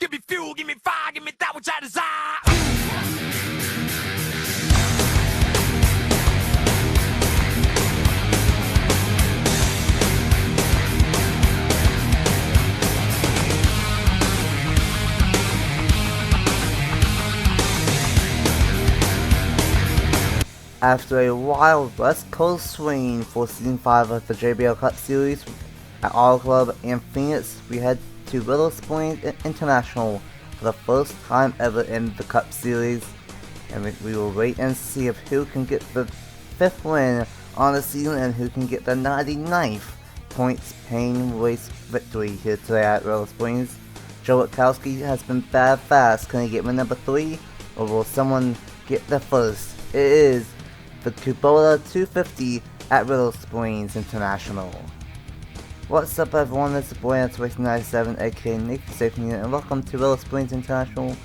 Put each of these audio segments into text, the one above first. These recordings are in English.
Give me fuel, give me fire, give me that which I desire. After a wild West Coast swing for Season 5 of the JBL Cup Series at Auto Club and Phoenix, we head to Willow Springs International for the first time ever in the Cup Series, and we will wait and see if who can get the 5th win on the season and who can get the 99th points paying race victory here today at Willow Springs. Joe Witkowski has been bad fast. Can he get win number 3, or will someone get the first? It is the Kubota 250 at Willow Springs International. What's up everyone, it's your boy NR2003 aka Nathan Stapleton, and welcome to Willow Springs International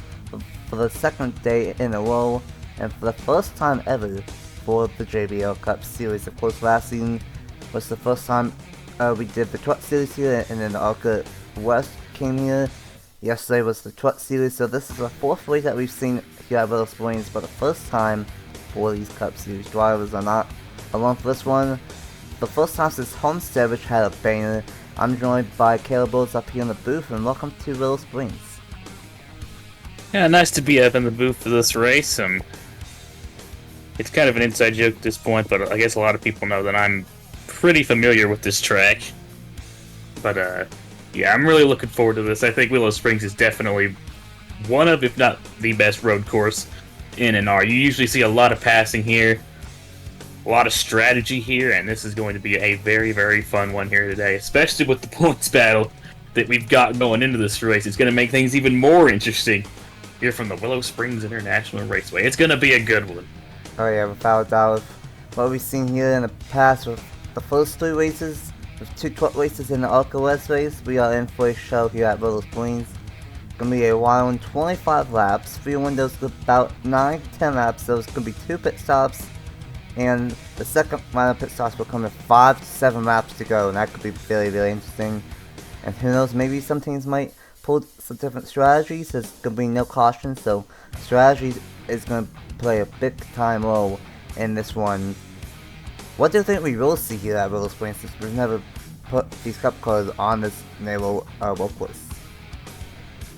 for the second day in a row, and for the first time ever for the JBL Cup Series. Of course, last season was the first time we did the Truck Series here, and then the ARCA West came here. Yesterday was the Truck Series, so this is the 4th race that we've seen here at Willow Springs, but the first time for these Cup Series drivers are not alone for this one. The first time since Homestead, which had a banger. I'm joined by Caleb Bowles up here in the booth, and welcome to Willow Springs. Yeah, nice to be up in the booth for this race. It's kind of an inside joke at this point, but I guess a lot of people know that I'm pretty familiar with this track. But yeah, I'm really looking forward to this. I think Willow Springs is definitely one of, if not the best road course in NR. You usually see a lot of passing here, a lot of strategy here, and this is going to be a very, very fun one here today, especially with the points battle that we've got going into this race. It's going to make things even more interesting here from the Willow Springs International Raceway. It's going to be a good one. Oh yeah, without a doubt. What we've seen here in the past with the first 3 races, with 2 truck races in the ARCA West race, we are in for a show here at Willow Springs. Gonna be a wild 25 laps, 3 windows with about 9-10 laps. There's gonna be 2 pit stops, and the second round of pit stops will come in 5 to 7 laps to go, and that could be very, very interesting. And who knows, maybe some teams might pull some different strategies. There's gonna be no caution, so strategy is gonna play a big time role in this one. What do you think we will see here at Willow Springs, since we've never put these cup cars on this narrow road course?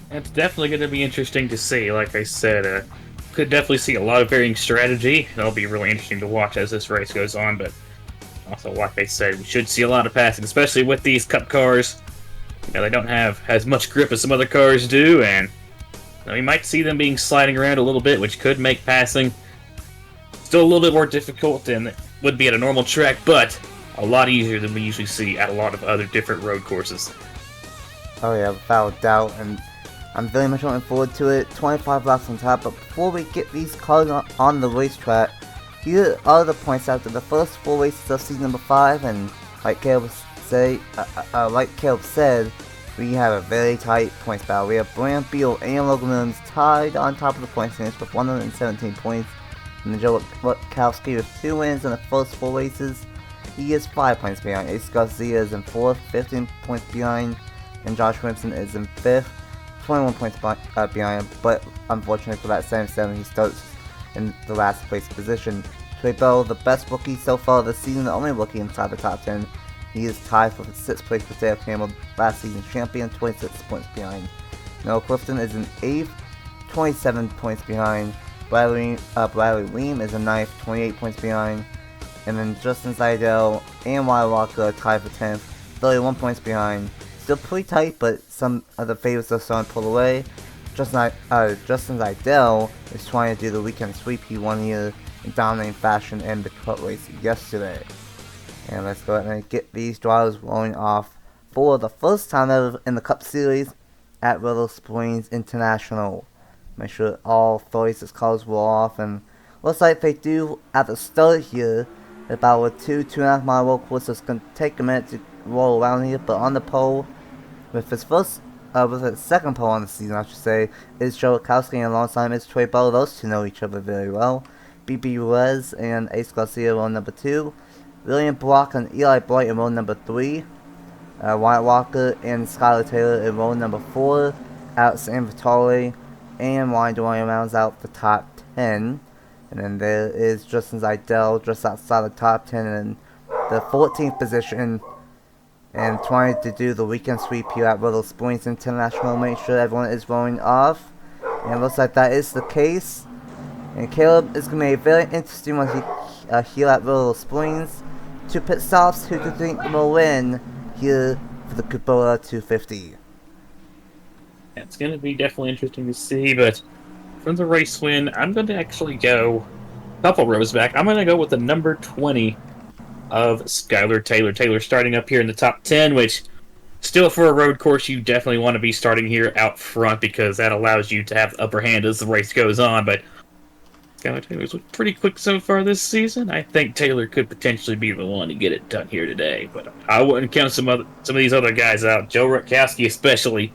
It's definitely going to be interesting to see. Like I said, could definitely see a lot of varying strategy. That'll be really interesting to watch as this race goes on, but also, like I said, we should see a lot of passing, especially with these cup cars. You know, they don't have as much grip as some other cars do, and we might see them being sliding around a little bit, which could make passing still a little bit more difficult than it would be at a normal track, but a lot easier than we usually see at a lot of other different road courses. Oh yeah, without doubt, and I'm very much looking forward to it. 25 laps on top, but before we get these cars on the racetrack, here are the points after the first 4 races of season number 5, and like Caleb said, we have a very tight points battle. We have Brand Beal and Logan Williams tied on top of the points finish with 117 points, and then Joe Witkowski with 2 wins in the first 4 races. He is 5 points behind. Ace Garcia is in 4th, 15 points behind, and Josh Williamson is in 5th. 21 points behind him, but unfortunately for that 7-7, he starts in the last place position. Trey Bell, the best rookie so far this season, the only rookie inside the top 10. He is tied for 6th place with Dale Campbell, last season's champion, 26 points behind. Noah Clifton is in 8th, 27 points behind. Bradley Weem is in 9th, 28 points behind. And then Justin Seidel and Wyatt Walker are tied for 10th, 31 points behind. Still pretty tight, but some of the favorites are starting to pull away. Justin Seidel is trying to do the weekend sweep. He won here in dominating fashion in the truck race yesterday. And let's go ahead and get these drivers rolling off for the first time ever in the Cup Series at Willow Springs International. Make sure all 36 cars roll off, and looks like they do at the start here. About a 2.5 mile road course, so it's going to take a minute to roll around here, but on the pole, with his second pole on the season, I should say, is Joe Witkowski, and alongside him is Trey Bell. Those two know each other very well. BB Ruiz and Ace Garcia roll number 2. William Block and Eli Bright in roll number 3. Wyatt Walker and Skylar Taylor in roll number 4. out Sam Vitale, and Ryan Dwyer rounds out the top 10. And then there is Justin Zeidel just outside the top 10 in the 14th position, and trying to do the weekend sweep here at Willow Springs International. Make sure everyone is rolling off, and it looks like that is the case. And Caleb is going to be a very interesting one here at Willow Springs. 2 pit stops, who do you think will win here for the Kubota 250? It's going to be definitely interesting to see, but from the race win, I'm going to actually go a couple rows back. I'm going to go with the number 20 of Skylar Taylor. Taylor starting up here in the top 10, which still for a road course, you definitely want to be starting here out front because that allows you to have the upper hand as the race goes on. But Skylar Taylor's looked pretty quick so far this season. I think Taylor could potentially be the one to get it done here today, but I wouldn't count some of these other guys out. Joe Rutkowski especially.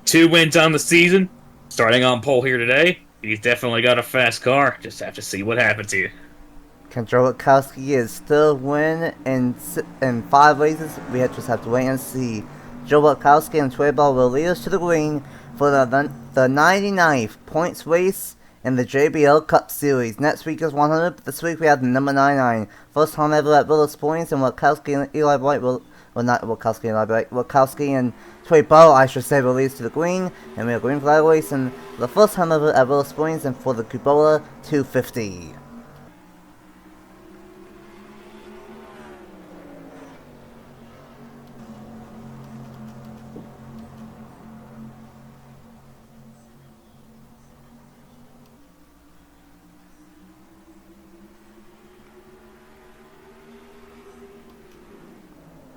2 wins on the season, starting on pole here today. He's definitely got a fast car. Just have to see what happens here. Can Joe Rutkowski is still win in 5 races? We just have to wait and see. Joe Rutkowski and Trey Ball will lead us to the green for the 99th points race in the JBL Cup Series. Next week is 100, but this week we have the number 99. First time ever at Willow Springs, and Rutkowski and Eli Bright will... Well, not Rutkowski and Eli Bright. Rutkowski and Trey Ball, I should say, will lead us to the green. And we are green flag racing for the first time ever at Willow Springs and for the Kubota 250.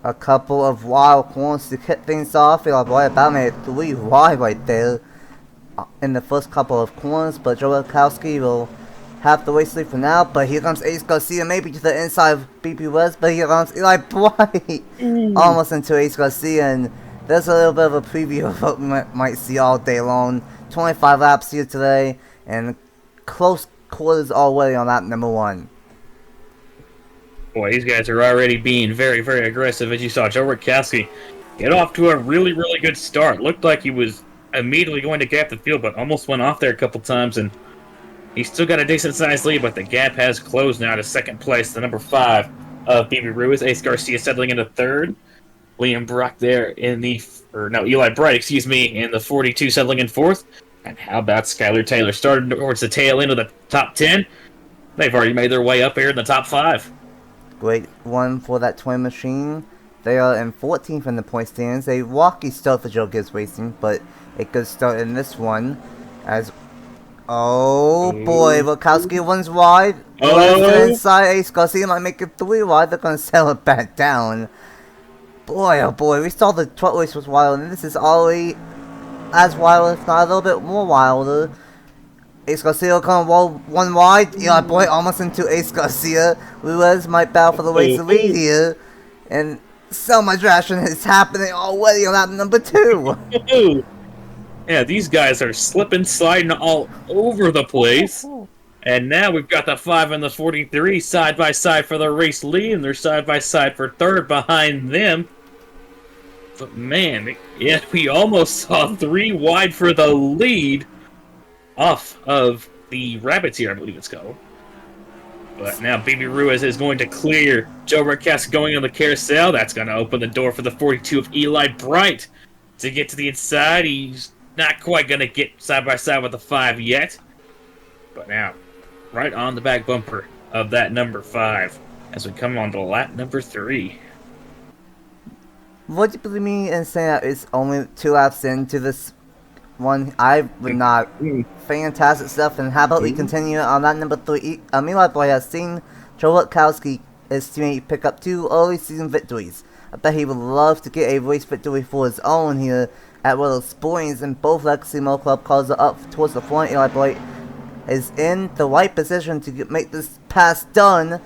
A couple of wild corners to kick things off. Eli Boy about made 3 wide right there in the first couple of corners, but Joe Rutkowski will have the race lead for now. But here comes Ace Garcia, maybe to the inside of BP West, but here comes Eli Bright almost into Ace Garcia, and there's a little bit of a preview of what we might see all day long. 25 laps here today, and close quarters already on lap number 1. Boy, these guys are already being very, very aggressive. As you saw, Joe Rutkowski get off to a really, really good start. Looked like he was immediately going to gap the field, but almost went off there a couple times, and he's still got a decent-sized lead, but the gap has closed now to second place, the number 5 of BB Ruiz. Ace Garcia settling into 3rd. Liam Brock there in the... Eli Bright, excuse me, in the 42 settling in 4th. And how about Skylar Taylor? Starting towards the tail end of the top 10. They've already made their way up here in the top 5. Great one for that twin machine. They are in 14th in the point standings. A rocky start for Joe Gibbs Racing, but a good start in this one. As oh boy, Rutkowski one's wide. Inside, Ace Garcia might make it 3 wide. They're gonna settle it back down. Boy, oh boy, we saw the 12th race was wild, and this is already as wild, if not a little bit more wilder. Ace Garcia coming 1 wide. Eli Boy almost into Ace Garcia. Ruiz might battle for the race to lead here. And so much action is happening already on lap number 2. Yeah, these guys are slipping, sliding all over the place. And now we've got the 5 and the 43 side by side for the race lead, and they're side by side for 3rd behind them. But man, yeah, we almost saw 3 wide for the lead off of the Rabbits here, I believe it's called. But now BB Ruiz is going to clear Joe Rutkowski going on the carousel. That's going to open the door for the 42 of Eli Bright to get to the inside. He's not quite going to get side by side with the 5 yet. But now, right on the back bumper of that number 5 as we come on to lap number 3. What do you believe me in saying that it's only 2 laps into this one? I would not. Fantastic stuff. And how about we continue on that number 3? Eli Boy has seen Joe Rutkowski, his teammate, pick up 2 early season victories. I bet he would love to get a race victory for his own here at Willow Springs, and both Legacy Motor Club cars are up towards the front. Eli Boy is in the right position to make this pass done,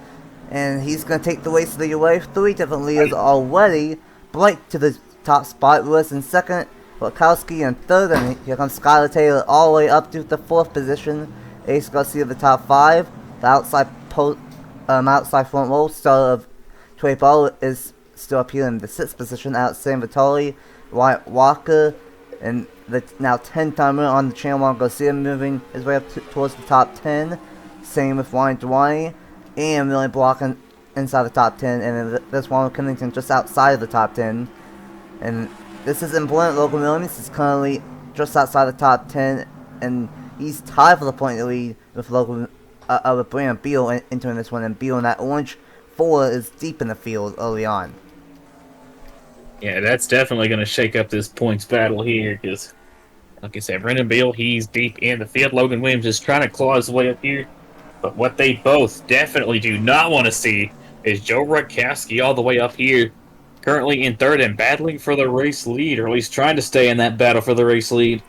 and he's going to take the race lead away. 3 different leaders already. Bright to the top spot, Ruiz in 2nd, Rutkowski in 3rd, and here comes Skylar Taylor all the way up to the 4th position. Ace Garcia the top 5. The outside front row star of Trey Ball is still up here in the 6th position. Out Sam Vitale, Wyatt Walker, and the now 10 timer on the channel. Juan Garcia moving his way up towards the top 10. Same with Ryan Dwight and really blocking inside the top 10. And then this one with Kennington just outside of the top 10. And this is important. Logan Williams is currently just outside the top 10, and he's tied for the point lead with Logan with Brandon Beal entering this one. And Beal in that orange 4 is deep in the field early on. Yeah, that's definitely going to shake up this points battle here, because, like I said, Brendan Beal, he's deep in the field. Logan Williams is trying to claw his way up here. But what they both definitely do not want to see is Joe Rutkowski all the way up here, currently in third and battling for the race lead, or at least trying to stay in that battle for the race lead.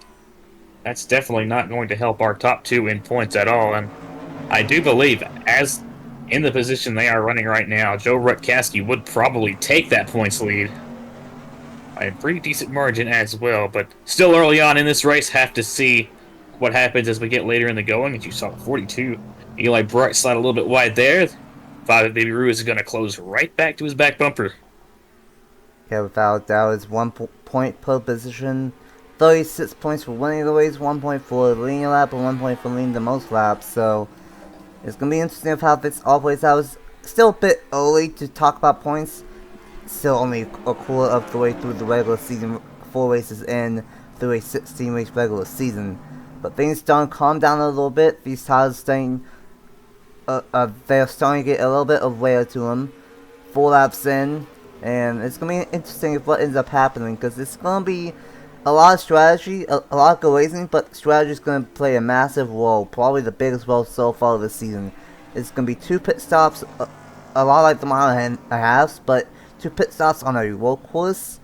That's definitely not going to help our top two in points at all. And I do believe, as in the position they are running right now, Joe Rutkowski would probably take that points lead by a pretty decent margin as well. But still early on in this race, have to see what happens as we get later in the going. As you saw, 42. Eli Bright slide a little bit wide there. 5 Baby Ruiz is going to close right back to his back bumper. Yeah, without doubt, it's 1 point per position. 36 points for winning the race, 1 point for leading a lap, and 1 point for leading the most laps. So it's going to be interesting of how this all plays out. It's still a bit early to talk about points. Still only a quarter of the way through the regular season, 4 races in through a 16-race regular season. But things starting to calm down a little bit. These tires staying, they're starting to get a little bit of wear to them. 4 laps in, and it's going to be interesting if what ends up happening, because it's going to be a lot of strategy, a lot of good racing, but strategy is going to play a massive role, probably the biggest role so far this season. It's going to be 2 pit stops, a lot like the mile and a half, but 2 pit stops on a road course,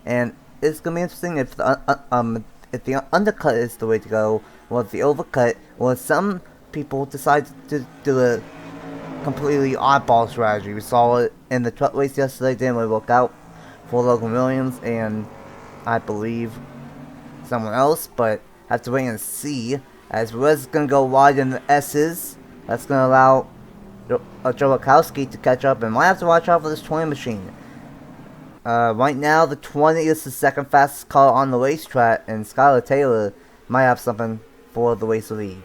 and it's going to be interesting if the undercut is the way to go, or if the overcut, or if some people decide to do a completely oddball strategy. We saw it in the truck race yesterday, didn't really work out for Logan Williams, and I believe someone else, but have to wait and see, as Ruiz is going to go wide in the S's. That's going to allow Joe Rutkowski to catch up, and might have to watch out for this 20 machine. Right now, the 20 is the second fastest car on the racetrack, and Skylar Taylor might have something for the race lead.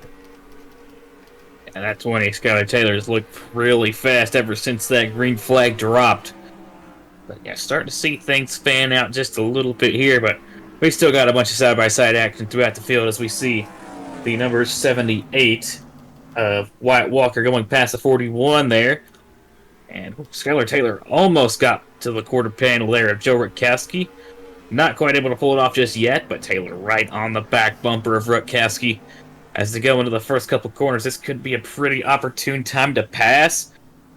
And that 20, Skylar Taylor's looked really fast ever since that green flag dropped. But yeah, starting to see things fan out just a little bit here, but we still got a bunch of side-by-side action throughout the field as we see the number 78 of Wyatt Walker going past the 41 there. And Skylar Taylor almost got to the quarter panel there of Joe Rutkowski. Not quite able to pull it off just yet, but Taylor right on the back bumper of Rutkowski. As they go into the first couple corners, this could be a pretty opportune time to pass,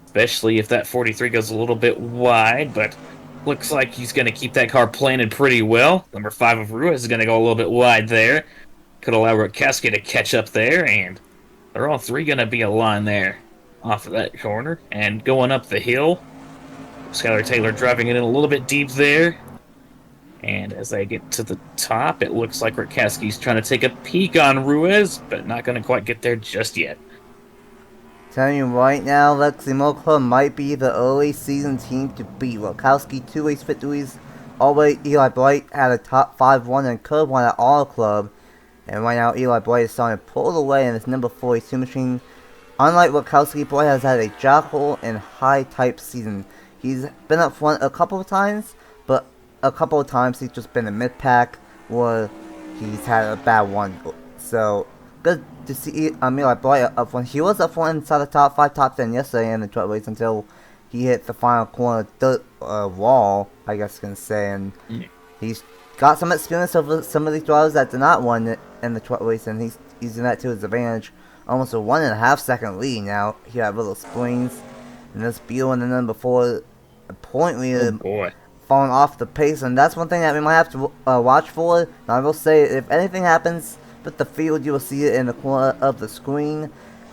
especially if that 43 goes a little bit wide, but looks like he's going to keep that car planted pretty well. Number 5 of Ruiz is going to go a little bit wide there. Could allow Rutkowski to catch up there, and they're all 3 going to be aligned there off of that corner. And going up the hill, Skylar Taylor driving it in a little bit deep there. And as they get to the top, it looks like Rutkowski's trying to take a peek on Ruiz, but not going to quite get there just yet. Telling you right now, Lexi Mocha might be the early season team to beat. Rutkowski, 2 race victories. Already, Eli Bright had a top 5-1 and could have won at Auto Club. And right now, Eli Bright is starting to pull away in his number 42 machine. Unlike Rutkowski, Bright has had a jackal and high type season. He's been up front a couple of times, but a couple of times he's just been in mid-pack, or he's had a bad one. So, good to see Eli Bright up front. He was up front inside the top 5, top 10 yesterday in the truck race until he hit the final corner dirt wall, I guess you can say. And he's got some experience over some of these drivers that did not win in the truck race, and he's using that to his advantage. Almost a 1.5 second lead now here at Willow Springs. And this Beal in the number 4 point lead. Falling off the pace, and that's one thing that we might have to watch for. And I will say, if anything happens with the field, you will see it in the corner of the screen.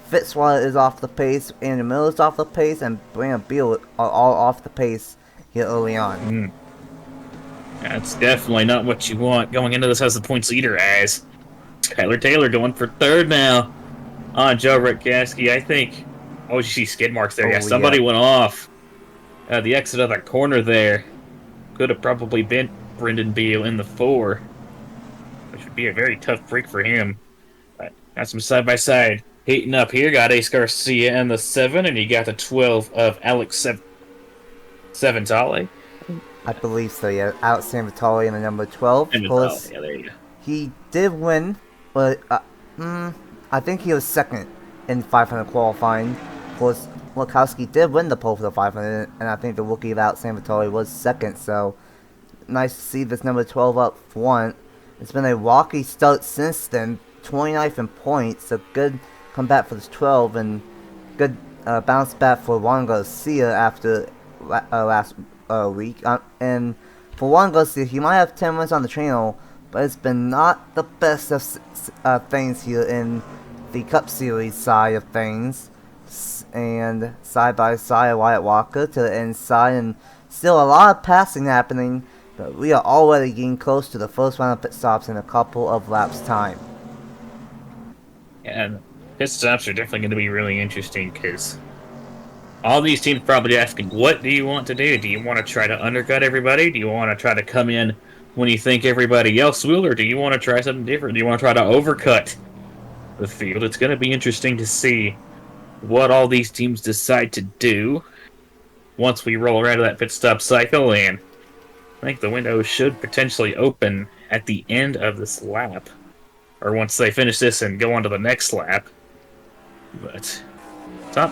Fitzwater is off the pace, Andrew Miller is off the pace, and Brandon Beal are all off the pace here early on. That's definitely not what you want going into this as the points leader, as Skylar Taylor going for 3rd now on Joe Rutkowski. I think, oh, you see skid marks there. Somebody went off the exit of that corner there. Could have probably been Brendan Beal in the 4. which would be a very tough break for him. But got some side-by-side heating up here. Got Ace Garcia in the 7, and you got the 12 of Alex Savitale. I believe so, yeah. Alex Savitale in the number 12. Of course, Yeah, there you go. he did win, but I think he was second in 500 qualifying. Of course, Lukowski did win the pole for the 500, and I think the rookie of Alex Savitale was second, so nice to see this number 12 up front. It's been a rocky start since then, 29th in points, so good comeback for this 12, and good bounce back for Juan Garcia after last week. And for Juan Garcia, he might have 10 wins on the channel, but it's been not the best of things here in the Cup Series side of things. And side by side, Wyatt Walker to the inside, and still a lot of passing happening, but we are already getting close to the first round of pit stops in a couple of laps time. And pit stops are definitely going to be really interesting because all these teams probably asking, what do you want to do? Do you want to try to undercut everybody? Do you want to try to come in when you think everybody else will? Or do you want to try something different? Do you want to try to overcut the field? It's going to be interesting to see what all these teams decide to do once we roll around to that pit stop cycle, and I think the window should potentially open at the end of this lap, or once they finish this and go on to the next lap. But they're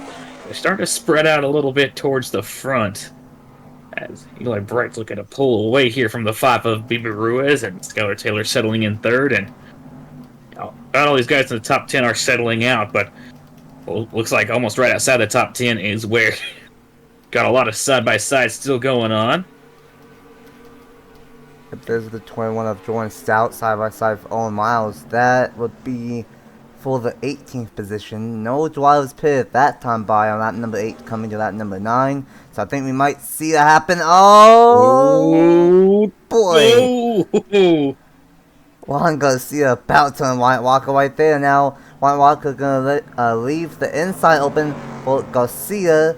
starting to spread out a little bit towards the front, as Eli Bright's looking to pull away here from the 5 of Bieber Ruiz, and Skylar Taylor settling in 3rd, and about all these guys in the top 10 are settling out, but looks like almost right outside the top 10 is where got a lot of side-by-side still going on. If there's the 21 of Jordan Stout side-by-side for Owen Miles, that would be for the 18th position. No drivers pitted that time by on lap number 8 coming to lap number 9. So I think we might see that happen. Oh, boy. Oh. Juan Garcia about to Wyatt Walker right there. Now Wyatt Walker gonna leave the inside open for Garcia,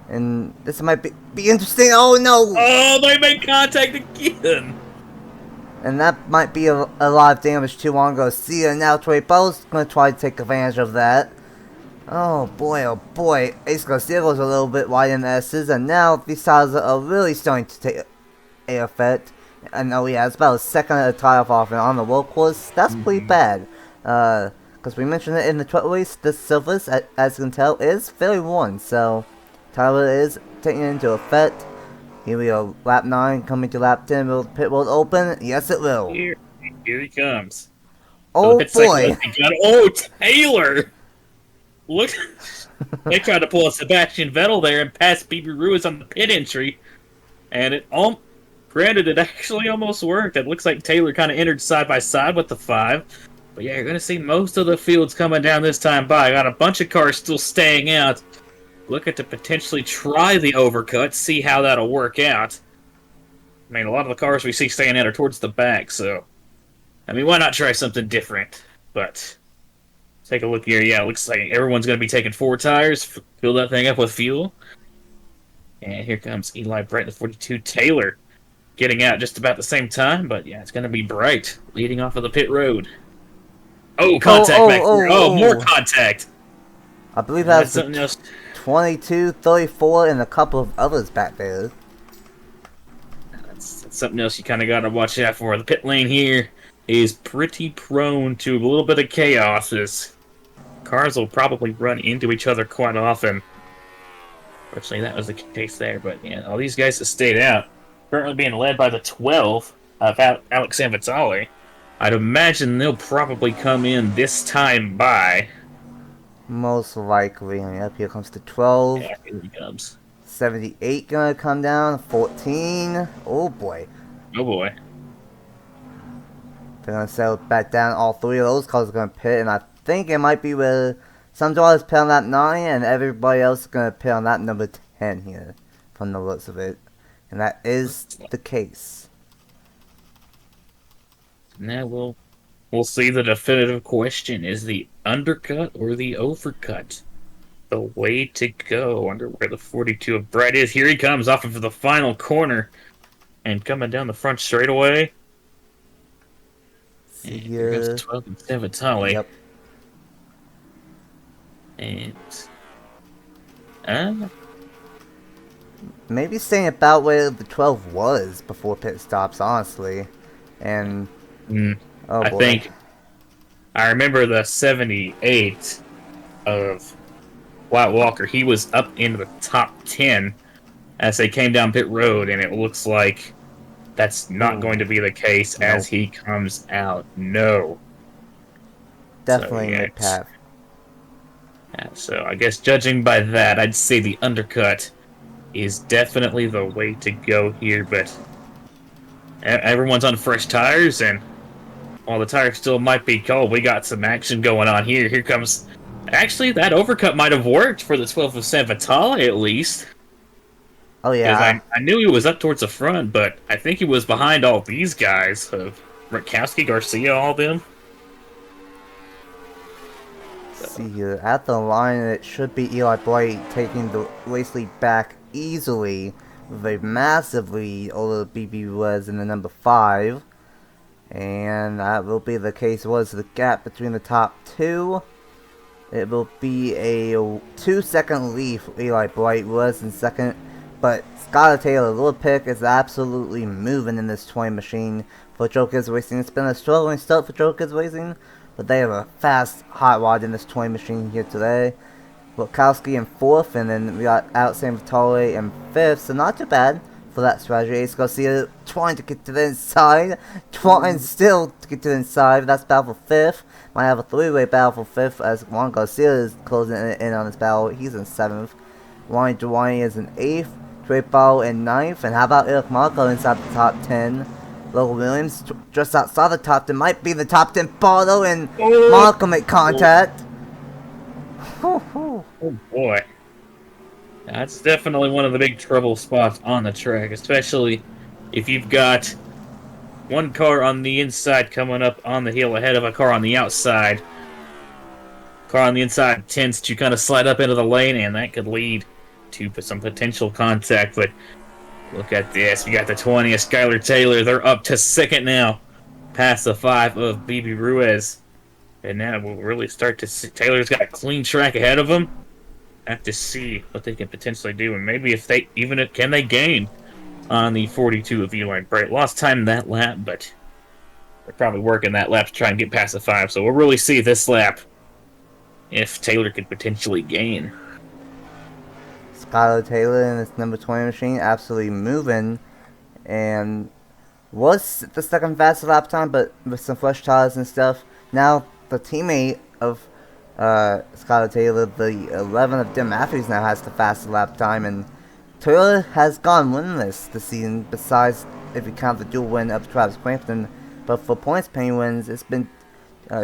and this might be interesting. Oh no! Oh, they made contact again. And that might be a lot of damage to Juan Garcia. Now Troy Bell's gonna try to take advantage of that. Oh boy! Ace Garcia goes a little bit wide in the S's, and now these tires are really starting to take a effect. I know he has about a second of the tire off, and on the road course, that's pretty bad. Because we mentioned it in the truck race, this surface, as you can tell, is fairly worn. So, tire is taking into effect. Here we go, lap 9 coming to lap 10. Will the pit road open? Yes, it will. Here he comes. Oh boy! Oh, Taylor! Look, they tried to pull a Sebastian Vettel there and pass Bieber Ruiz on the pit entry, and it granted, it actually almost worked. It looks like Taylor kind of entered side by side with the 5. But yeah, you're going to see most of the fields coming down this time by. Got a bunch of cars still staying out. Looking to potentially try the overcut, see how that'll work out. I mean, a lot of the cars we see staying out are towards the back, so I mean, why not try something different? But take a look here. Yeah, it looks like everyone's going to be taking 4 tires, fill that thing up with fuel. And here comes Eli Bright, the 42. Taylor getting out just about the same time, but yeah, it's going to be Bright leading off of the pit road. Oh, contact back there. Oh, more contact. I believe that's something else. 22, 34, and a couple of others back there. That's something else you kind of got to watch out for. The pit lane here is pretty prone to a little bit of chaos, as cars will probably run into each other quite often. Fortunately, that was the case there, but yeah, all these guys that stayed out, currently being led by the 12 of Alex Savitale. I'd imagine they'll probably come in this time by. Most likely. Up here comes the 12. Yeah, here he comes. 78 gonna come down. 14. Oh boy. Oh boy. They're gonna settle back down. All 3 of those cars are gonna pit, and I think it might be where some drivers pit on lap 9, and everybody else is gonna pit on lap number 10 here, from the looks of it. And that is the case. Now we'll see the definitive question. Is the undercut or the overcut the way to go? Under where the 42 of Bright is. Here he comes off of the final corner and coming down the front straightaway. See Here goes the here. 12 and 7 Tolly. Yep. And Maybe staying about where the 12 was before pit stops, honestly. And oh I boy. think I remember the 78 of White Walker. He was up into the top 10 as they came down pit road, and it looks like that's not Ooh, going to be the case as nope. he comes out. No. So Definitely yeah, mid path. so I guess judging by that, I'd say the undercut is definitely the way to go here. But everyone's on fresh tires, and while the tires still might be cold, we got some action going on here. Here comes. Actually, that overcut might have worked for the 12 of San Vitale at least. Oh Because yeah. I knew he was up towards the front, but I think he was behind all these guys of Rakowski, Garcia, all them. See here, at the line, it should be Eli Blight taking the race lead back easily with a massive lead over BB was in the number 5. And that will be the case. Was the gap between the top two? It will be a 2-second lead for Eli Blight. Was in second, but Scott Taylor, Little Pick, is absolutely moving in this toy machine for Joe Gibbs Racing. It's been a struggling start for Joe Gibbs Racing, but they have a fast hot rod in this toy machine here today. Lukowski in 4th, and then we got out San Vitale in 5th, so not too bad for that strategy. Ace Garcia trying to get to the inside, trying still to get to the inside. That's battle for 5th. Might have a 3-way battle for 5th as Juan Garcia is closing in on his battle. He's in 7th. Ryan Dewani is in 8th. Trey Ball in 9th. And how about Eric Marco inside the top 10? Logan Williams just outside the top 10. Might be the top 10 Barlow and Marco make contact. Oh boy. That's definitely one of the big trouble spots on the track, especially if you've got one car on the inside coming up on the hill ahead of a car on the outside. Car on the inside tends to kind of slide up into the lane, and that could lead to some potential contact. But look at this. We got the 20 of Skylar Taylor. They're up to second now, past the 5 of BB Ruiz. And now we'll really start to see. Taylor's got a clean track ahead of him. Have to see what they can potentially do, and maybe if they can they gain on the 42 of Eli Bright. Lost time that lap, but they're probably working that lap to try and get past the 5. So we'll really see this lap if Taylor could potentially gain. Skylar Taylor in this number 20 machine absolutely moving, and was the second fastest lap time, but with some fresh tires and stuff. Now the teammate of Skylar Taylor, the 11 of Dim Matthews, now has the fastest lap time, and Taylor has gone winless this season, besides if you count the dual win of Travis Crampton. But for points paying wins, it's been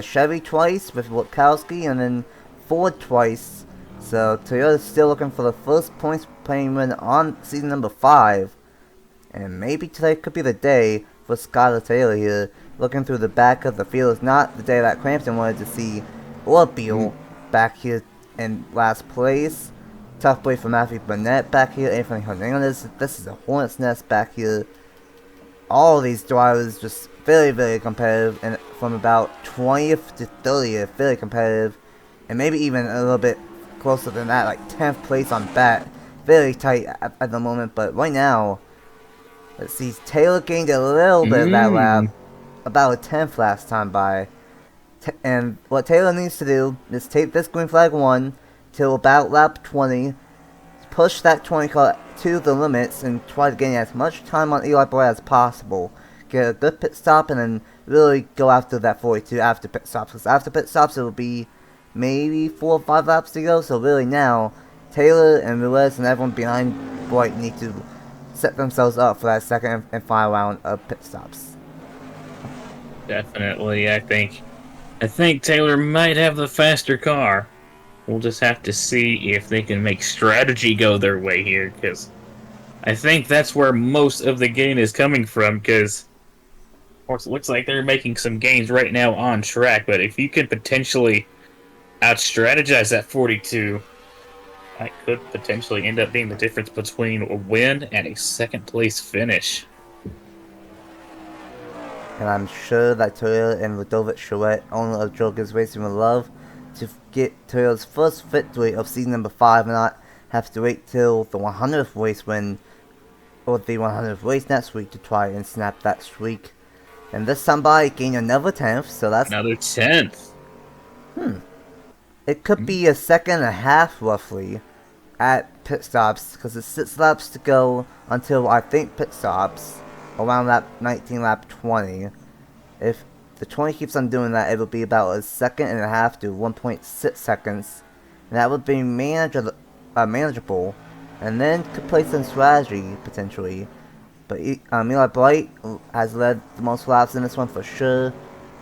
Chevy twice with Witkowski, and then Ford twice. So Toyota's still looking for the first points paying win on season number 5. And maybe today could be the day for Skylar Taylor here. Looking through the back of the field is not the day that Crampton wanted to see, or Beal back here in last place. Tough play for Matthew Burnett back here. Anthony Hernandez. This is a hornet's nest back here. All of these drivers just very, very competitive, and from about 20th to 30th, very competitive, and maybe even a little bit closer than that, like 10th place on bat. Very tight at the moment, but right now, let's see, Taylor gained a little bit of that lap, about a 10th last time by. And what Taylor needs to do is take this green flag 1 till about lap 20, push that 20 car to the limits, and try to gain as much time on Eli Boy as possible. Get a good pit stop, and then really go after that 42 after pit stops. Because after pit stops, it will be maybe 4 or 5 laps to go. So really now, Taylor and Ruiz and everyone behind Boyd need to set themselves up for that second and final round of pit stops. Definitely, I think Taylor might have the faster car. We'll just have to see if they can make strategy go their way here, because I think that's where most of the gain is coming from, because of course it looks like they're making some gains right now on track, but if you could potentially out-strategize that 42, that could potentially end up being the difference between a win and a second-place finish. and I'm sure that Toyota and Ludovic Charette, owner of Joker's Racing, would love to get Toyota's first victory of season number 5 and not have to wait till the 100th race win or the 100th race next week to try and snap that streak. And this time by gained another 10th, so that's another 10th. It could be a second and a half roughly at pit stops because it's 6 laps to go until I think pit stops around lap 19, lap 20. If the 20 keeps on doing that, it will be about a second and a half to 1.6 seconds, and that would be manageable, and then could play some strategy potentially. But Eli Bright has led the most laps in this one for sure,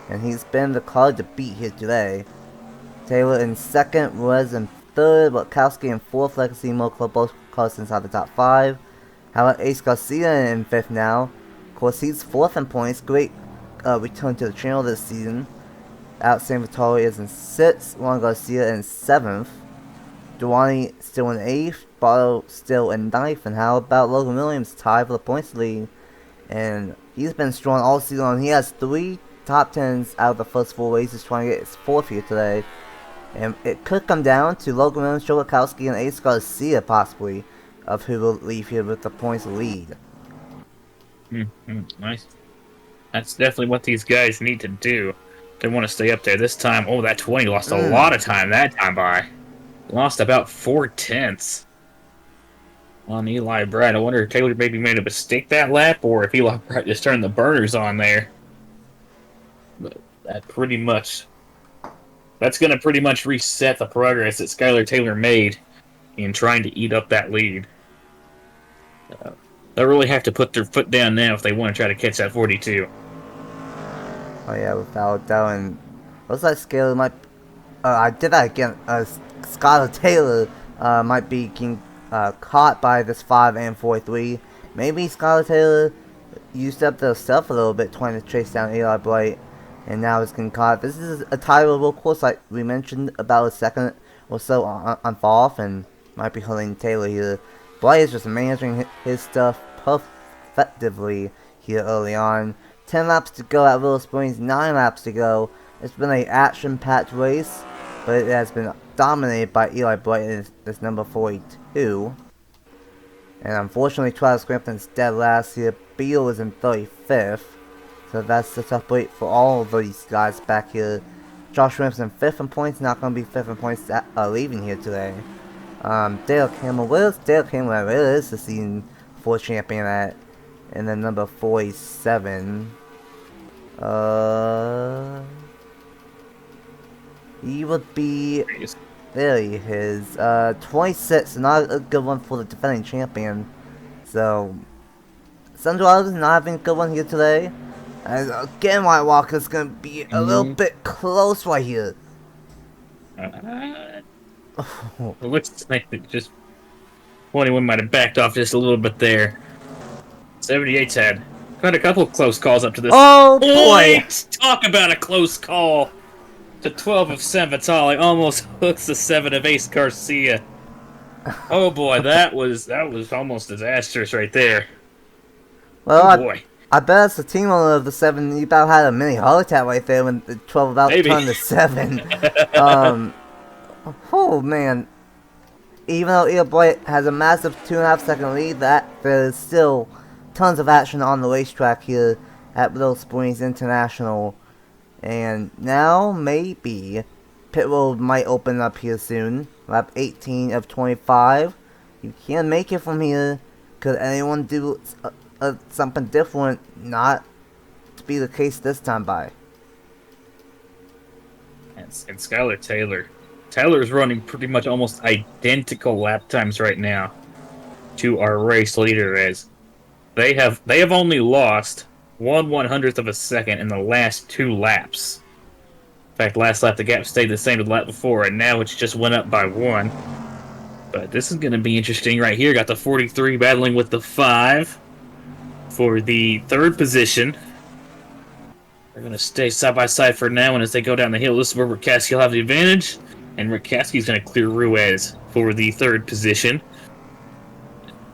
and he's been the car to beat here today. Taylor in second, was in third, Witkowski in fourth, Legacy Moco both cars inside the top 5. How about Ace Garcia in fifth now? Of course, he's fourth in points. Great return to the channel this season. Outstanding Vittori is in sixth, Juan Garcia in seventh. Duani still in eighth, Barlow still in ninth, and how about Logan Williams tied for the points lead? And he's been strong all season long. He has 3 top 10s out of the first 4 races, trying to get his 4th here today. And it could come down to Logan Williams, Joe Witkowski, and Ace Garcia possibly, of who will leave here with the points lead. Nice. That's definitely what these guys need to do. They want to stay up there this time. Oh, that 20 lost a lot of time that time by. Lost about 4/10 on Eli Bright. I wonder if Taylor maybe made a mistake that lap, or if Eli Bright just turned the burners on there. But that's going to pretty much reset the progress that Skylar Taylor made in trying to eat up that lead. They'll really have to put their foot down now if they want to try to catch that 42. Oh yeah, without doubt. And looks like Skylar might. I did that again. Skylar Taylor might be getting caught by this 5 and 4-3. Maybe Skylar Taylor used up their stuff a little bit trying to chase down Eli Bright, and now it's getting caught. This is a tieable course like we mentioned about a second or so on fall off, and might be holding Taylor here. Bright is just managing his stuff perfectively here early on. 10 laps to go at Willow Springs, 9 laps to go. It's been an action-packed race, but it has been dominated by Eli Bright in this number 42. And unfortunately, Travis Crampton's dead last here. Beal is in 35th. So that's a tough break for all of these guys back here. Josh Ramps in 5th in points, not going to be 5th in points leaving here today. Dale Campbell, where's Dale Campbell at? Where is the season 4 champion at? And then number 47. He would be. There he is. 26, not a good one for the defending champion. So, Sandro is not having a good one here today. And again, White Walker's gonna be a little bit close right here. Looks like just 21 might have backed off just a little bit there. 78's had quite a couple of close calls up to this. Oh boy! Talk about a close call. To 12 of San Vitale almost hooks the 7 of Ace Garcia. Oh boy, that was almost disastrous right there. Well, oh boy. I bet it's the team owner of the 7. You about had a mini heart attack right there when the 12 about turned to 7. Oh man. Even though Eli Bright has a massive 2.5 second lead, there's still tons of action on the racetrack here at Willow Springs International. And now, maybe, pit road might open up here soon. Lap 18 of 25. You can't make it from here. Could anyone do something different? Not to be the case this time by. And Skylar Taylor. Taylor's running pretty much almost identical lap times right now to our race leader as they have only lost 1/100th of a second in the last 2 laps. In fact, last lap the gap stayed the same as the lap before, and now it's just went up by 1. But this is going to be interesting right here. Got the 43 battling with the 5 for the 3rd position. They're going to stay side by side for now, and as they go down the hill, this is where Rikaski will have the advantage. And Rikaski's going to clear Ruiz for the 3rd position.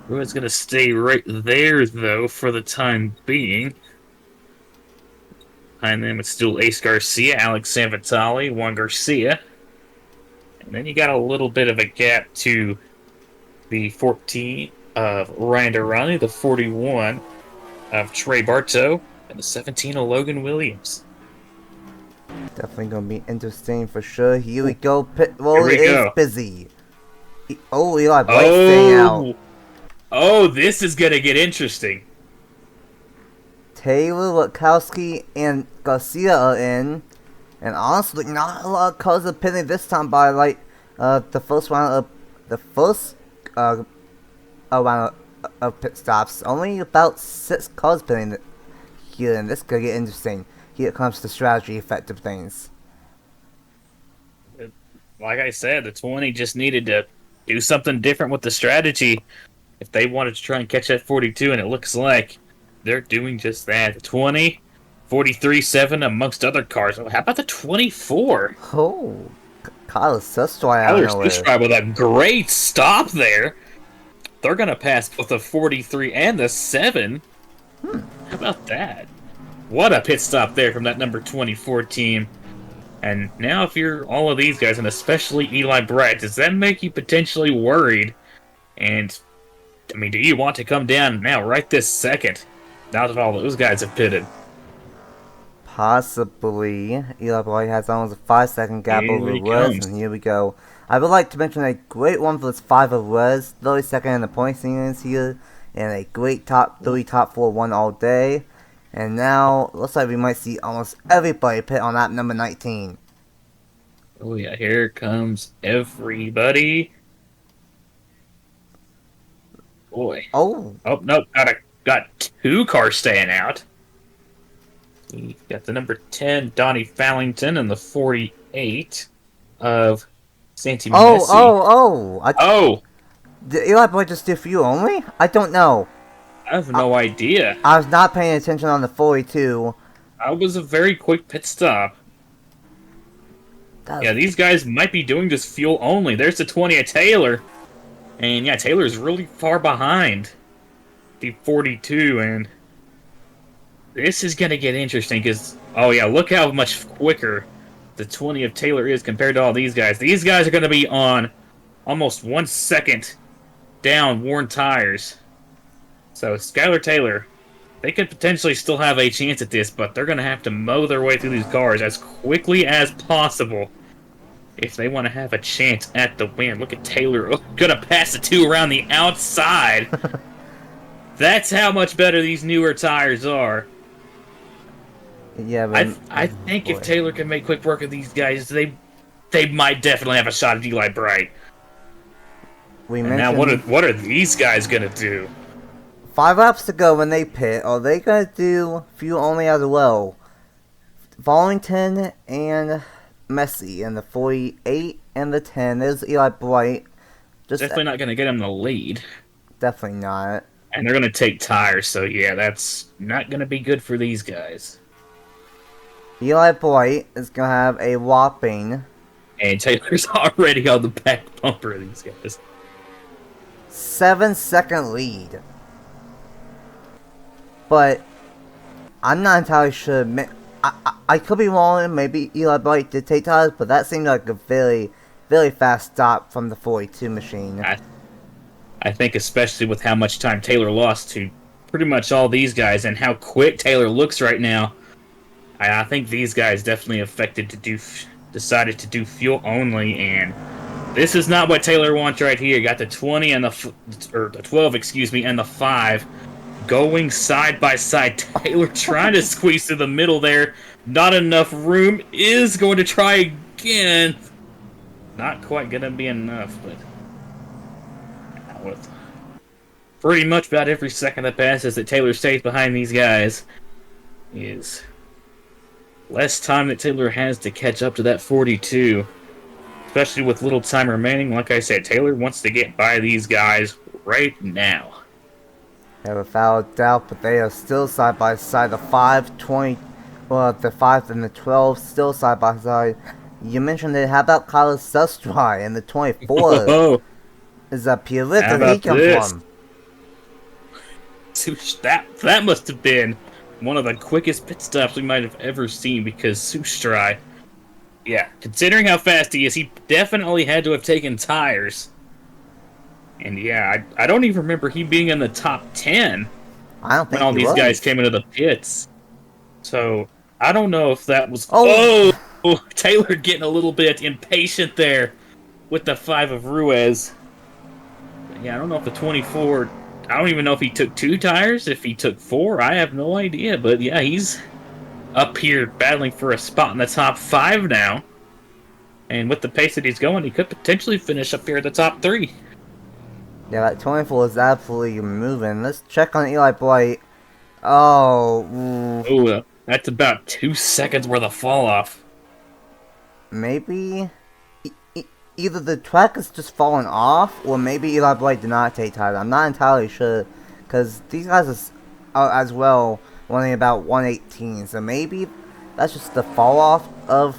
Ruiz going to stay right there, though, for the time being. Behind them, it's still Ace Garcia, Alex Sanvitali, Juan Garcia. And then you got a little bit of a gap to the 14 of Ryan Durrani, the 41 of Trey Bartow, and the 17 of Logan Williams. Definitely gonna be interesting for sure. Here we go. Pit roll is busy. Oh, Eli White staying out. Oh, this is gonna get interesting. Taylor, Witkowski, and Garcia are in. And honestly, not a lot of cars are pitting this time by like the first round of pit stops. Only about 6 cars pitting here, and this could get interesting. Here comes the strategy effect of things. Like I said, the 20 just needed to do something different with the strategy if they wanted to try and catch that 42, and it looks like they're doing just that. The 20, 43-7 amongst other cars. How about the 24? Oh, Kyle Sustry out of nowhere. Sustry with a great stop there. They're going to pass both the 43 and the 7. How about that? What a pit stop there from that number 24 team. And now if you're all of these guys, and especially Eli Bright, does that make you potentially worried? And, I mean, do you want to come down now, right this second, now that all those guys have pitted? Possibly. Eli Bright has almost a 5-second gap over Rez, and here we go. I would like to mention a great one for this 5 of Rez, 32nd in the point standings here, and a great top 3, top 4 one all day. And now, looks like we might see almost everybody pit on that number 19. Oh yeah, here comes everybody. Boy. Oh. Oh, nope, got 2 cars staying out. We got the number 10, Donnie Fallington, and the 48 of Santi Messi. Oh! Did Eli Boy just do fuel only? I don't know. I have no idea. I was not paying attention on the 42. That was a very quick pit stop. Yeah, these guys might be doing just fuel only. There's the 20 of Taylor. And yeah, Taylor's really far behind the 42. And this is going to get interesting because, oh yeah, look how much quicker the 20 of Taylor is compared to all these guys. These guys are going to be on almost 1 second down worn tires. So, Skylar Taylor, they could potentially still have a chance at this, but they're going to have to mow their way through these cars as quickly as possible if they want to have a chance at the win. Look at Taylor. Oh, going to pass the 2 around the outside. That's how much better these newer tires are. Yeah, but I think if Taylor can make quick work of these guys, they might definitely have a shot at Eli Bright. Now, what are these guys going to do? 5 laps to go when they pit. Are they going to do fuel only as well? Vollington and Messi and the 48 and the 10. There's Eli Bright. Definitely not going to get him the lead. Definitely not. And they're going to take tires, so yeah, that's not going to be good for these guys. Eli Bright is going to have a whopping... And Taylor's already on the back bumper of these guys. 7-second lead. But I'm not entirely sure. I could be wrong. Maybe Eli Bright did take tires, but that seemed like a very, very fast stop from the 42 machine. I think especially with how much time Taylor lost to pretty much all these guys and how quick Taylor looks right now, I think these guys definitely decided to do fuel only, and this is not what Taylor wants right here. Got the 20 and the 12, and the 5 going side by side. Taylor trying to squeeze through the middle there. Not enough room. Is going to try again. Not quite going to be enough, but with pretty much about every second that passes that Taylor stays behind these guys is less time that Taylor has to catch up to that 42. Especially with little time remaining. Like I said, Taylor wants to get by these guys right now. Yeah, without doubt, but they are still side by side. The 5, 20, well, the 5 and the 12 still side by side. You mentioned it. How about Kyle Sustry and the 24? Oh, is that Pierre? Where he come from? That must have been one of the quickest pit stops we might have ever seen because Sustrai, yeah, considering how fast he is, he definitely had to have taken tires. And yeah, I don't even remember he being in the top 10 I don't when think all he these was. guys came into the pits. So I don't know if that was. Oh! Oh, Taylor getting a little bit impatient there with the 5 of Ruiz. Yeah, I don't know if the 24. I don't even know if he took 2 tires, if he took 4. I have no idea. But yeah, he's up here battling for a spot in the top 5 now. And with the pace that he's going, he could potentially finish up here at the top 3. Yeah, that 24 is absolutely moving. Let's check on Eli Blight. Oh, Oh, that's about 2 seconds worth of fall off. maybe either the track is just falling off, or maybe Eli Blight did not take tires. I'm not entirely sure, because these guys are as well running about 118, so maybe that's just the fall off of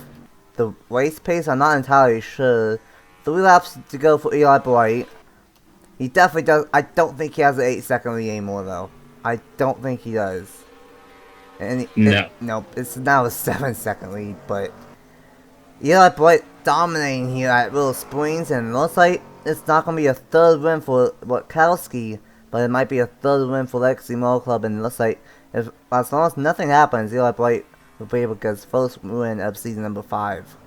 the race pace. I'm not entirely sure. 3 laps to go for Eli Blight. He definitely does. I don't think he has an 8-second lead anymore, though. I don't think he does. And No. It's now a 7-second lead, but Eli Blight dominating here at Willow Springs, and it looks like it's not going to be a 3rd win for Watkowski, but it might be a 3rd win for Legacy Motor Club, and it looks like as long as nothing happens, Eli Blight will be able to get his first win of season number 5.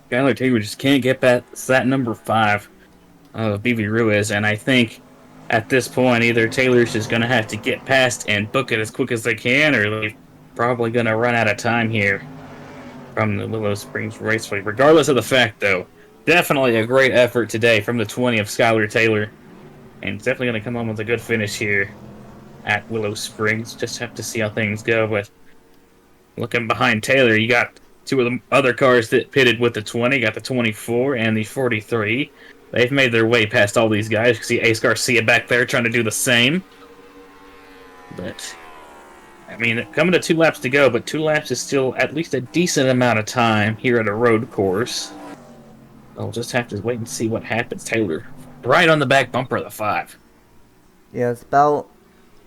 Skylar Taylor just can't get past that number 5 of BB Ruiz, and I think at this point, either Taylor's just going to have to get past and book it as quick as they can, or they're probably going to run out of time here from the Willow Springs Raceway. Regardless of the fact, though, definitely a great effort today from the 20 of Skylar Taylor, and it's definitely going to come home with a good finish here at Willow Springs. Just have to see how things go, but looking behind Taylor, you got 2 of the other cars that pitted with the 20. You got the 24 and the 43. They've made their way past all these guys. You can see Ace Garcia back there trying to do the same. But, I mean, coming to 2 laps to go, but 2 laps is still at least a decent amount of time here at a road course. I'll just have to wait and see what happens. Taylor, right on the back bumper of the 5. Yeah, it's about,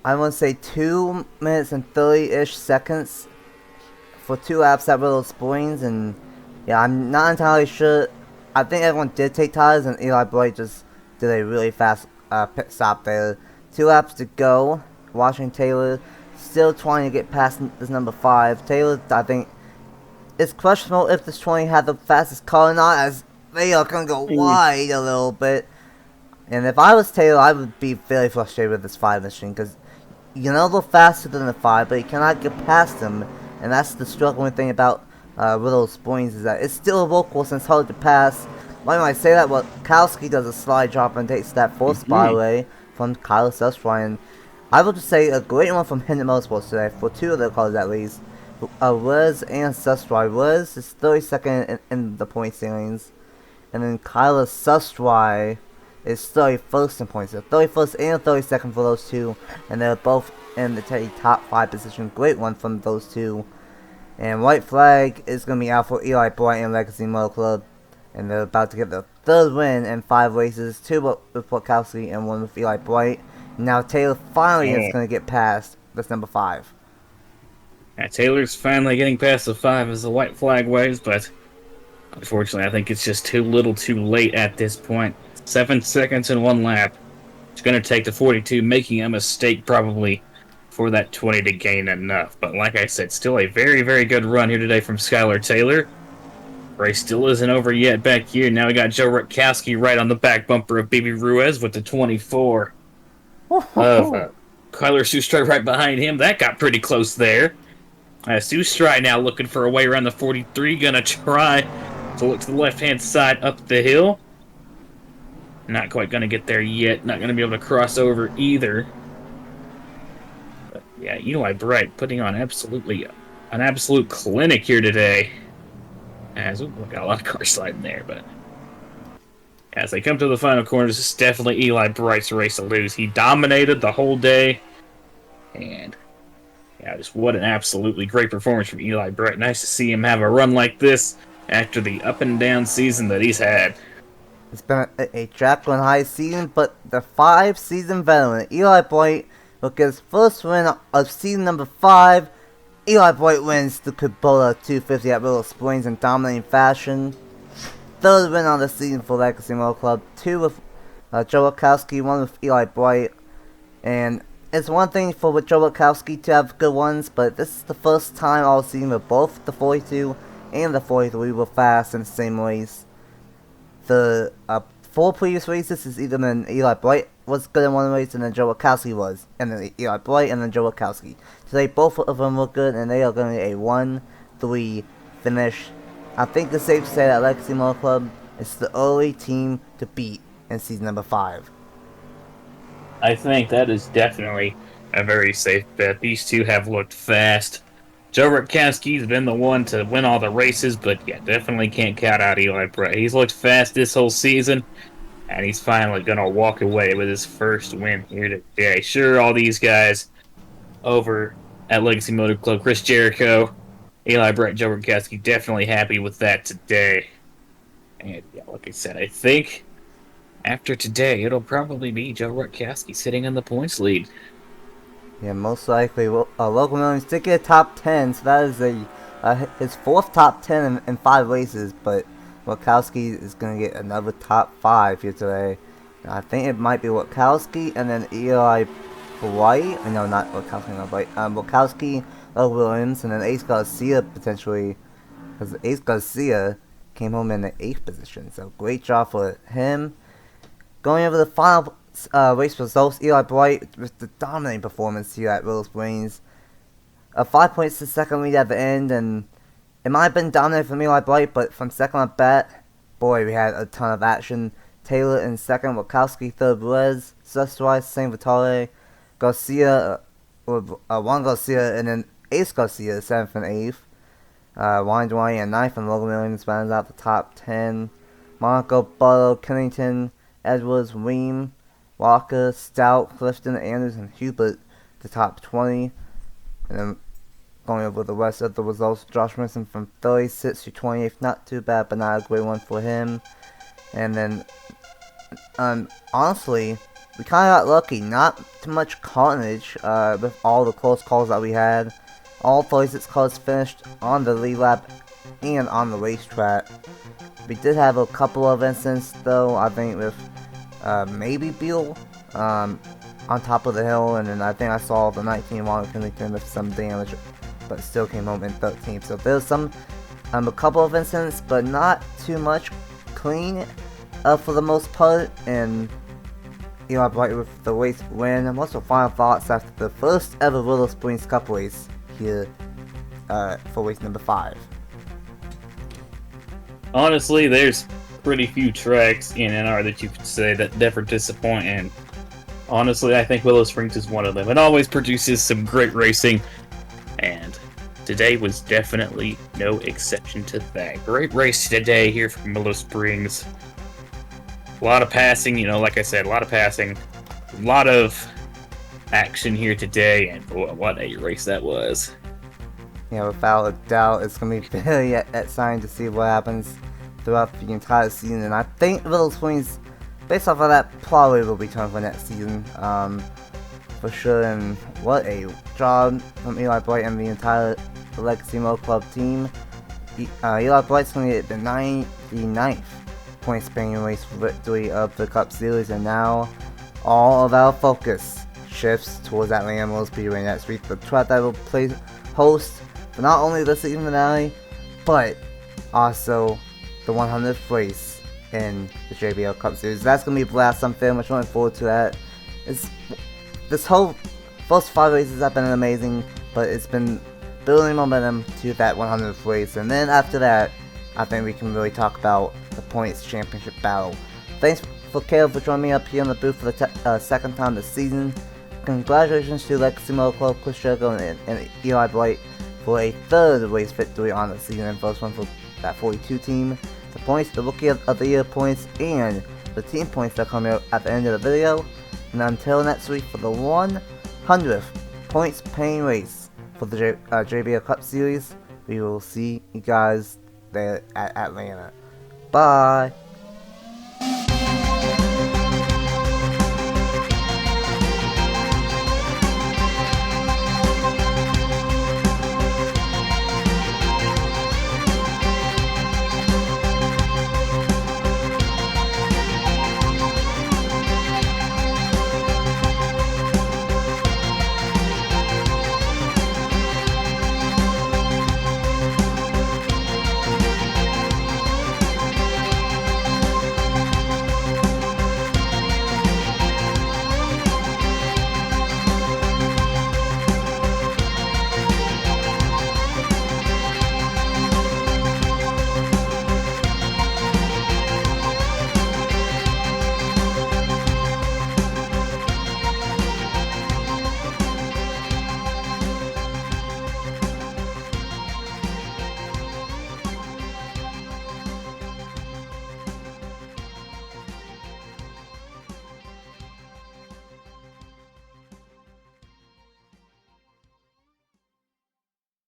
I want to say 2 minutes and 30-ish seconds for 2 laps at Willow Springs, and yeah, I'm not entirely sure. I think everyone did take tires, and Eli Blight just did a really fast pit stop there. 2 laps to go. Watching Taylor still trying to get past this number 5. Taylor, I think, it's questionable if this 20 had the fastest car or not, as they are going to go wide a little bit. And if I was Taylor, I would be very frustrated with this 5 machine, because you know they're faster than the 5, but you cannot get past them. And that's the struggling thing about Willow Springs, is that it's still a road course and it's hard to pass. Why do I say that? Well, Kowski does a slide drop and takes that 4th spot away from Kyle Sustrai. And I will just say a great one from Hendrick Motorsports today, for 2 of their cars at least. Wiz and Sustrai. Wiz is 32nd in the point standings, and then Kyle Sustrai is 31st in points. So 31st and 32nd for those 2, and they're both in the top 5 position. Great one from those 2. And white flag is going to be out for Eli Blight and Legacy Motor Club. And they're about to get their 3rd win in 5 races. 2 with Watkowski and 1 with Eli Blight. Now Taylor finally is going to get past this number 5. Yeah, Taylor's finally getting past the 5 as the white flag waves, but unfortunately I think it's just too little too late at this point. 7 seconds in 1 lap. It's going to take the 42 making a mistake probably for that 20 to gain enough. But like I said, still a very, very good run here today from Skylar Taylor. Race still isn't over yet back here. Now we got Joe Rutkowski right on the back bumper of Baby Ruiz with the 24 of Kyler Sustrai right behind him. That got pretty close there. Sustrai now looking for a way around the 43. Gonna try to look to the left-hand side up the hill. Not quite gonna get there yet. Not gonna be able to cross over either. But yeah, Eli Bright putting on an absolute clinic here today. As we got a lot of cars sliding there, but as they come to the final corners, this is definitely Eli Bright's race to lose. He dominated the whole day, and yeah, just what an absolutely great performance from Eli Bright. Nice to see him have a run like this after the up and down season that he's had. It's been a Jacqueline High season, but the 5-season veteran, Eli Blight, will get his first win of season number 5. Eli Bright wins the Kubota 250 at Willow Springs in dominating fashion. Third win on the season for Legacy Motor Club, 2 with Joe Wachowski, 1 with Eli Bright. And it's one thing for Joe Wachowski to have good ones, but this is the first time all season where both the 42 and the 43 were fast in the same race. The 4 previous races is either been Eli Bright was good in one race and then Joe Wachowski was, and then Eli Bright and then Joe Wachowski. Today both of them were good and they are going to get a 1-3 finish. I think it's safe to say that Legacy Motor Club is the early team to beat in season number 5. I think that is definitely a very safe bet. These two have looked fast. Joe Rutkowski's been the one to win all the races, but yeah, definitely can't count out Eli Bright. He's looked fast this whole season, and he's finally going to walk away with his first win here today. Sure, all these guys over at Legacy Motor Club, Chris Jericho, Eli Bright, Joe Rutkowski, definitely happy with that today. And yeah, like I said, I think after today, it'll probably be Joe Rutkowski sitting in the points lead. Yeah, most likely. Local Millions did get a top 10, so that is his 4th top 10 in 5 races, but Wachowski is going to get another top 5 here today. And I think it might be Wachowski and then Eli Bright. No, not Wachowski, no, Bright. Wachowski, Williams, and then Ace Garcia potentially, because Ace Garcia came home in the 8th position, so great job for him. Going over the final race results, Eli Bright with the dominating performance here at Willow Springs. 5 points to second lead at the end, and it might have been dominant from Eli Bright, but from second on bat, boy, we had a ton of action. Taylor in second, Wachowski third, Perez, Susswise, Saint Vitale, Garcia, Juan Garcia, and then Ace Garcia, 7th and 8th. Wine Dwayne and 9th, and Logan Millions rounds out the top 10. Monaco, Butler, Kennington, Edwards, Weem, Walker, Stout, Clifton, Andrews, and Hubert, the top 20. And then going over the rest of the results, Josh Wilson from 36th to 28th, not too bad, but not a great one for him. And then, honestly, we kind of got lucky. Not too much carnage with all the close calls that we had. All 36 cars finished on the lead lap and on the racetrack. We did have a couple of incidents, though, I think with maybe Beal on top of the hill, and then I think I saw the 19 Water Kennington with some damage, but still came home in 13th. So there's a couple of incidents, but not too much clean for the most part, and Eli Bright with the race win. And what's your final thoughts after the first ever Willow Springs Cup race here for race number 5? Honestly, there's pretty few tracks in NR that you could say that never disappoint, and honestly, I think Willow Springs is one of them. It always produces some great racing, and today was definitely no exception to that. Great race today here from Willow Springs. A lot of passing, like I said, a lot of passing, a lot of action here today, and what a race that was. Yeah, without a doubt, it's going to be very exciting to see what happens throughout the entire season. And I think Willow Springs, based off of that, probably will return for next season. For sure. And what a job from Eli Bright and the entire Legacy Motor Club team. Eli Bright's going to get the 99th point spanning race victory of the Cup Series. And now all of our focus shifts towards Atlanta Motor Speedway next week, the track that will play host for not only the season finale, but also the 100th race in the JBL Cup Series. That's going to be a blast. I'm very much looking forward to that. This whole first 5 races have been amazing, but it's been building momentum to that 100th race. And then after that, I think we can really talk about the points championship battle. Thanks for Caleb for joining me up here in the booth for the second time this season. Congratulations to Legacy Motor Club, Chris Jericho, and Eli Bright for a 3rd race victory on the season, and first one for that 42 team. The points, the Rookie of the Year points, and the team points that come out at the end of the video. And until next week for the 100th points paying race for the JBL Cup Series, we will see you guys there at Atlanta. Bye!